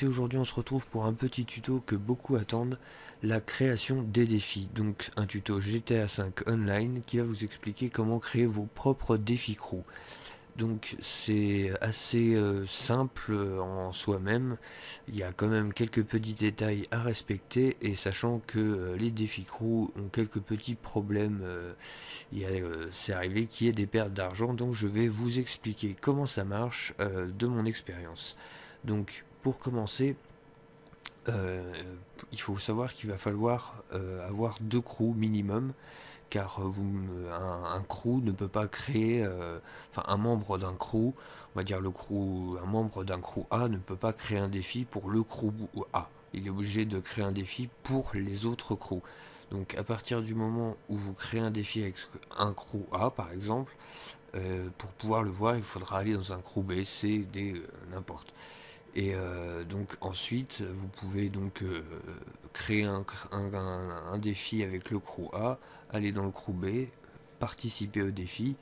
et aujourd'hui on se retrouve pour un petit tuto que beaucoup attendent, la création des défis. Donc un tuto GTA 5 Online qui va vous expliquer comment créer vos propres défis crew. Donc c'est assez simple en soi-même, il y a quand même quelques petits détails à respecter et sachant que les défis crew ont quelques petits problèmes, c'est arrivé qu'il y ait des pertes d'argent, donc je vais vous expliquer comment ça marche de mon expérience. Donc pour commencer, euh, il faut savoir qu'il va falloir avoir 2 crews minimum, car un crew ne peut pas créer, enfin un membre d'un crew, on va dire un membre d'un crew A ne peut pas créer un défi pour le crew A. Il est obligé de créer un défi pour les autres crews. Donc à partir du moment où vous créez un défi avec un crew A par exemple, pour pouvoir le voir, il faudra aller dans un crew B, C, D, n'importe. Et donc ensuite, vous pouvez donc créer un défi avec le crew A, aller dans le crew B, participer au défi,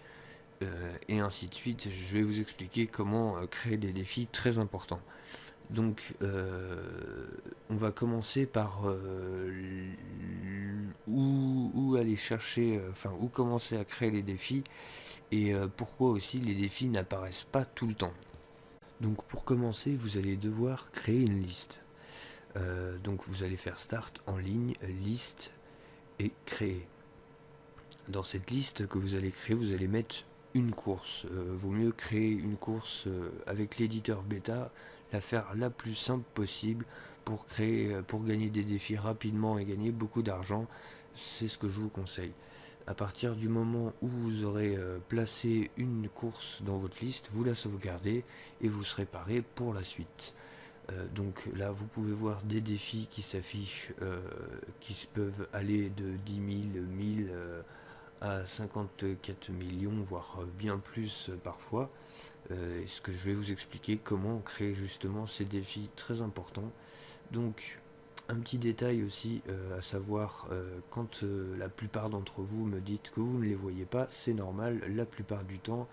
et ainsi de suite. Je vais vous expliquer comment créer des défis très importants. Donc on va commencer par où aller chercher, enfin où commencer à créer les défis et pourquoi aussi les défis n'apparaissent pas tout le temps. Donc pour commencer, vous allez devoir créer une liste. Donc vous allez faire Start en ligne, liste et créer. Dans cette liste que vous allez créer, vous allez mettre une course. Vaut mieux créer une course avec l'éditeur bêta, la faire la plus simple possible pour pour gagner des défis rapidement et gagner beaucoup d'argent. C'est ce que je vous conseille. À partir du moment où vous aurez placé une course dans votre liste, vous la sauvegardez et vous serez paré pour la suite. Donc là, vous pouvez voir des défis qui s'affichent, qui peuvent aller de 10 000, 1000 à 54 millions, voire bien plus parfois. Ce que je vais vous expliquer comment créer justement ces défis très importants. Donc, un petit détail aussi à savoir, quand la plupart d'entre vous me dites que vous ne les voyez pas, c'est normal, la plupart du temps,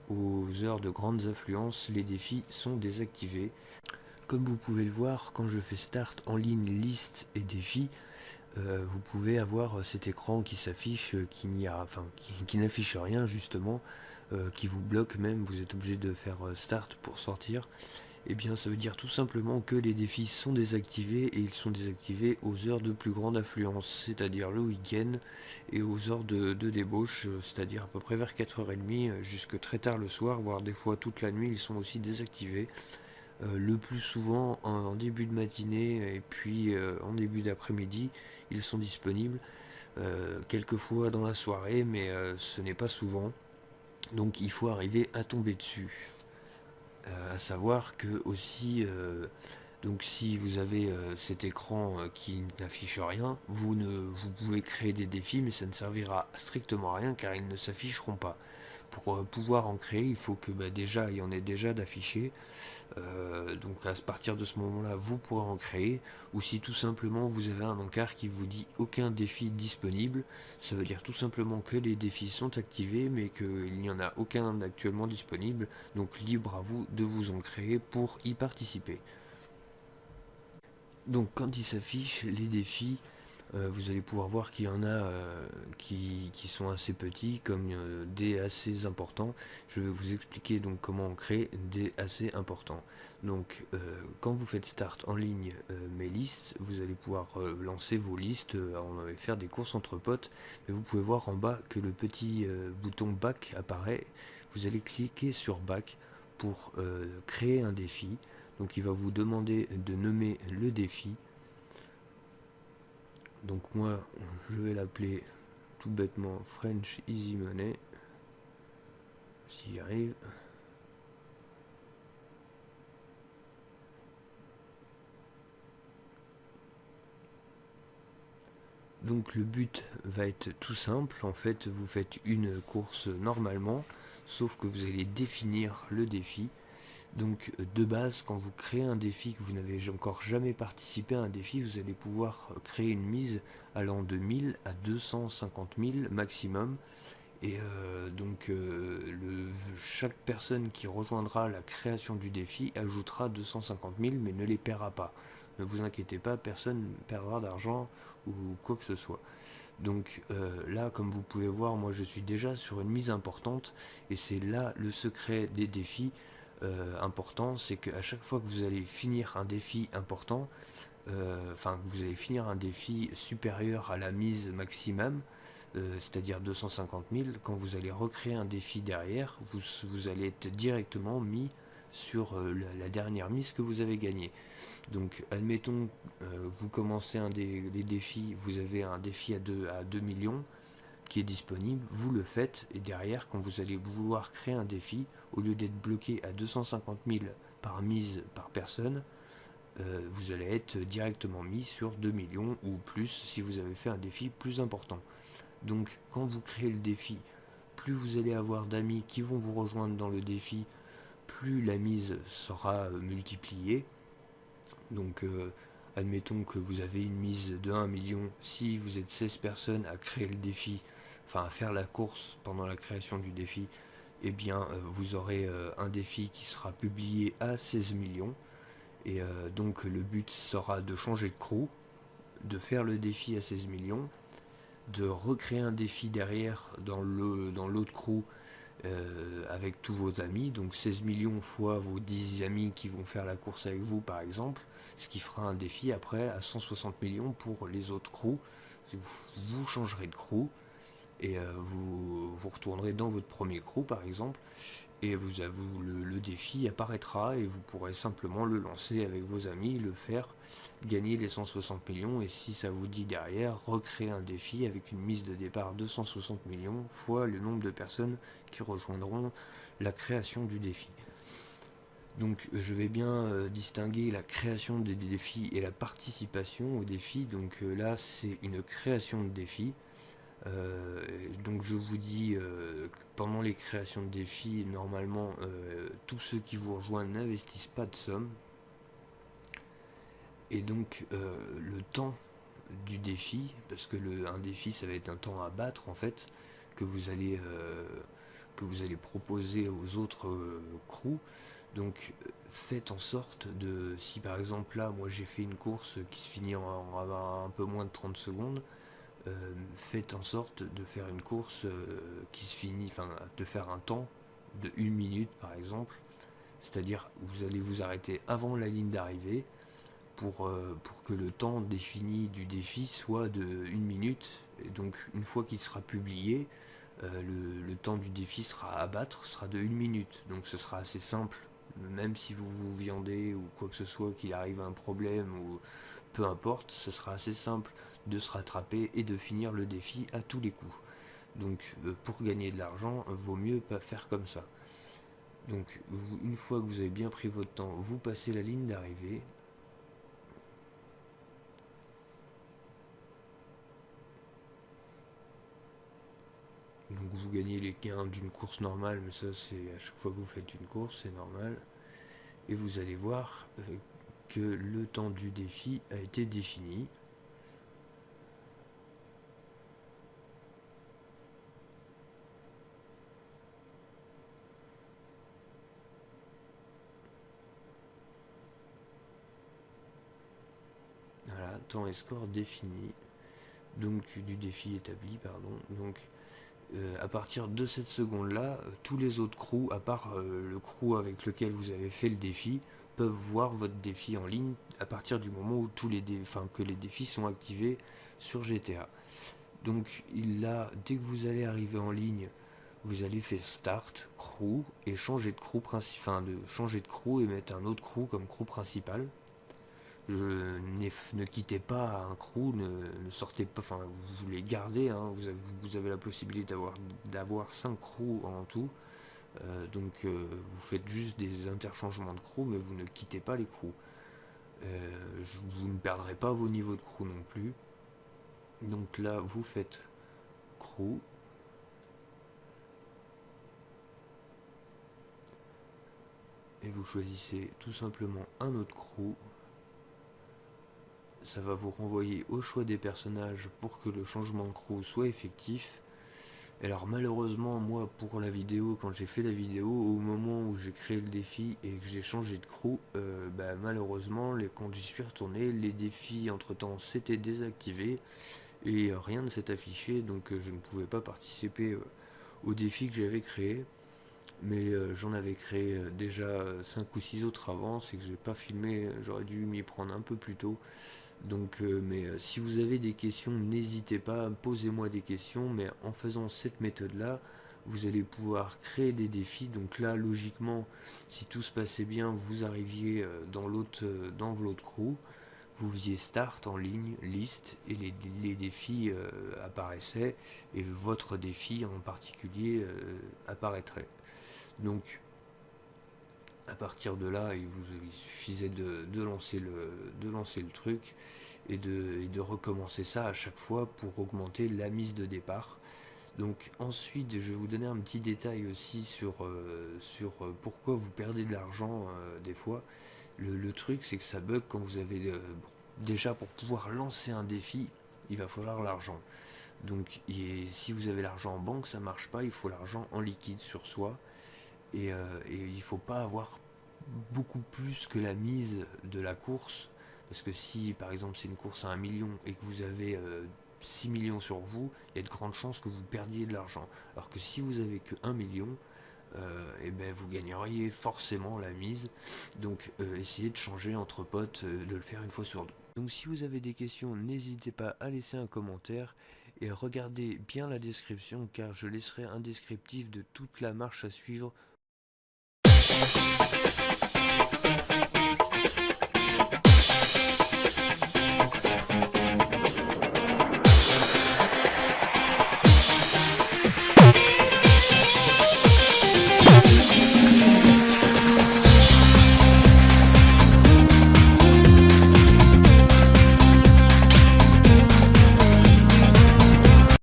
aux heures de grandes affluences, les défis sont désactivés. Comme vous pouvez le voir, quand je fais Start en ligne, liste et défis, vous pouvez avoir cet écran qui s'affiche, qui n'affiche rien justement, qui vous bloque même, vous êtes obligé de faire Start pour sortir. Eh bien ça veut dire tout simplement que les défis sont désactivés et ils sont désactivés aux heures de plus grande affluence, c'est-à-dire le week-end et aux heures de débauche, c'est-à-dire à peu près vers 4h30 jusque très tard le soir, voire des fois toute la nuit ils sont aussi désactivés. Le plus souvent en début de matinée et puis en début d'après-midi, ils sont disponibles. Quelquefois dans la soirée, mais ce n'est pas souvent. Donc il faut arriver à tomber dessus. À savoir que aussi, donc si vous avez cet écran qui n'affiche rien, vous pouvez créer des défis, mais ça ne servira strictement à rien car ils ne s'afficheront pas. Pour pouvoir en créer, il faut que déjà il y en ait déjà d'affichés. Donc à partir de ce moment-là, vous pourrez en créer. Ou si tout simplement vous avez un encart qui vous dit aucun défi disponible, ça veut dire tout simplement que les défis sont activés, mais qu'il n'y en a aucun actuellement disponible. Donc libre à vous de vous en créer pour y participer. Donc quand il s'affiche les défis, vous allez pouvoir voir qu'il y en a qui sont assez petits comme des assez importants. Je vais vous expliquer donc comment on crée des assez importants. Donc quand vous faites Start en ligne mes listes, vous allez pouvoir lancer vos listes et faire des courses entre potes. Mais vous pouvez voir en bas que le petit bouton Back apparaît. Vous allez cliquer sur Back pour créer un défi. Donc il va vous demander de nommer le défi. Donc moi je vais l'appeler tout bêtement French Easy Money. Si j'y arrive. Donc le but va être tout simple. En fait, vous faites une course normalement, sauf que vous allez définir le défi. Donc de base, quand vous créez un défi, que vous n'avez encore jamais participé à un défi, vous allez pouvoir créer une mise allant de 1000 à 250 000 maximum. Et chaque personne qui rejoindra la création du défi ajoutera 250 000 mais ne les paiera pas. Ne vous inquiétez pas, personne ne perdra d'argent ou quoi que ce soit. Donc là, comme vous pouvez voir, moi je suis déjà sur une mise importante et c'est là le secret des défis importants, c'est qu'à chaque fois que vous allez finir un défi important, enfin que vous allez finir un défi supérieur à la mise maximum, c'est-à-dire 250 000, quand vous allez recréer un défi derrière, vous allez être directement mis sur la dernière mise que vous avez gagnée. Donc admettons, vous commencez les défis, vous avez un défi à 2 millions qui est disponible, vous le faites, et derrière, quand vous allez vouloir créer un défi, au lieu d'être bloqué à 250 000 par mise par personne, vous allez être directement mis sur 2 millions ou plus si vous avez fait un défi plus important. Donc quand vous créez le défi, plus vous allez avoir d'amis qui vont vous rejoindre dans le défi, plus la mise sera multipliée. Donc admettons que vous avez une mise de 1 million, si vous êtes 16 personnes à créer le défi, enfin à faire la course pendant la création du défi, eh bien vous aurez un défi qui sera publié à 16 millions. Et donc le but sera de changer de crew, de faire le défi à 16 millions, de recréer un défi derrière dans l'autre crew avec tous vos amis, donc 16 millions fois vos 10 amis qui vont faire la course avec vous par exemple, ce qui fera un défi après à 160 millions pour les autres crews. Vous changerez de crew et vous retournerez dans votre premier crew par exemple, et le défi apparaîtra et vous pourrez simplement le lancer avec vos amis, le faire, gagner les 160 millions, et si ça vous dit derrière, recréer un défi avec une mise de départ de 160 millions fois le nombre de personnes qui rejoindront la création du défi. Donc je vais bien distinguer la création des défis et la participation au défi. Donc là c'est une création de défi. Donc je vous dis que pendant les créations de défis, normalement, tous ceux qui vous rejoignent n'investissent pas de somme. Et donc le temps du défi, parce que un défi ça va être un temps à battre en fait, que vous allez, que vous allez proposer aux autres crews. Donc faites en sorte de, si par exemple là moi j'ai fait une course qui se finit en un peu moins de 30 secondes, faites en sorte de faire une course qui se finit, enfin de faire un temps de 1 minute par exemple, c'est-à-dire vous allez vous arrêter avant la ligne d'arrivée pour que le temps défini du défi soit de 1 minute, et donc une fois qu'il sera publié, le temps du défi sera à battre, sera de 1 minute, donc ce sera assez simple, même si vous vous viandez ou quoi que ce soit, qu'il arrive un problème ou peu importe, ce sera assez simple de se rattraper et de finir le défi à tous les coups. Donc pour gagner de l'argent, vaut mieux pas faire comme ça. Donc une fois que vous avez bien pris votre temps, vous passez la ligne d'arrivée. Donc vous gagnez les gains d'une course normale, mais ça c'est à chaque fois que vous faites une course, c'est normal. Et vous allez voir que le temps du défi a été défini. Voilà, temps et score défini. Donc du défi établi, pardon. Donc à partir de cette seconde-là, tous les autres crews, à part le crew avec lequel vous avez fait le défi, peuvent voir votre défi en ligne à partir du moment où que les défis sont activés sur GTA. Donc là, dès que vous allez arriver en ligne, vous allez faire Start, Crew, et changer de crew de changer de crew et mettre un autre crew comme crew principal. Ne quittez pas un crew, ne sortez pas, enfin vous les gardez, hein, vous avez la possibilité d'avoir 5 crews en tout. Donc vous faites juste des interchangements de crew, mais vous ne quittez pas les crews. Vous ne perdrez pas vos niveaux de crew non plus. Donc là vous faites crew. Et vous choisissez tout simplement un autre crew. Ça va vous renvoyer au choix des personnages pour que le changement de crew soit effectif. Alors malheureusement, moi, pour la vidéo, quand j'ai fait la vidéo, au moment où j'ai créé le défi et que j'ai changé de crew, bah, malheureusement, quand j'y suis retourné, les défis entre-temps s'étaient désactivés et rien ne s'est affiché, donc je ne pouvais pas participer au défi que j'avais créé. Mais j'en avais créé déjà 5 ou 6 autres avant, c'est que j'ai pas filmé, j'aurais dû m'y prendre un peu plus tôt. Donc, si vous avez des questions, n'hésitez pas, posez-moi des questions, mais en faisant cette méthode-là, vous allez pouvoir créer des défis. Donc là, logiquement, si tout se passait bien, vous arriviez dans l'autre crew, vous faisiez start en ligne, liste, et les défis apparaissaient, et votre défi en particulier apparaîtrait. Donc, à partir de là, il suffisait de lancer le truc et de recommencer ça à chaque fois pour augmenter la mise de départ. Donc ensuite, je vais vous donner un petit détail aussi sur pourquoi vous perdez de l'argent des fois. Le truc, c'est que ça bug quand vous avez... déjà, pour pouvoir lancer un défi, il va falloir l'argent. Donc si vous avez l'argent en banque, ça marche pas, il faut l'argent en liquide sur soi. Et il ne faut pas avoir beaucoup plus que la mise de la course, parce que si par exemple c'est une course à 1 million et que vous avez 6 millions sur vous, il y a de grandes chances que vous perdiez de l'argent. Alors que si vous avez que 1 million, et ben vous gagneriez forcément la mise. Donc essayez de changer entre potes, de le faire une fois sur deux. Donc si vous avez des questions, n'hésitez pas à laisser un commentaire et regardez bien la description car je laisserai un descriptif de toute la marche à suivre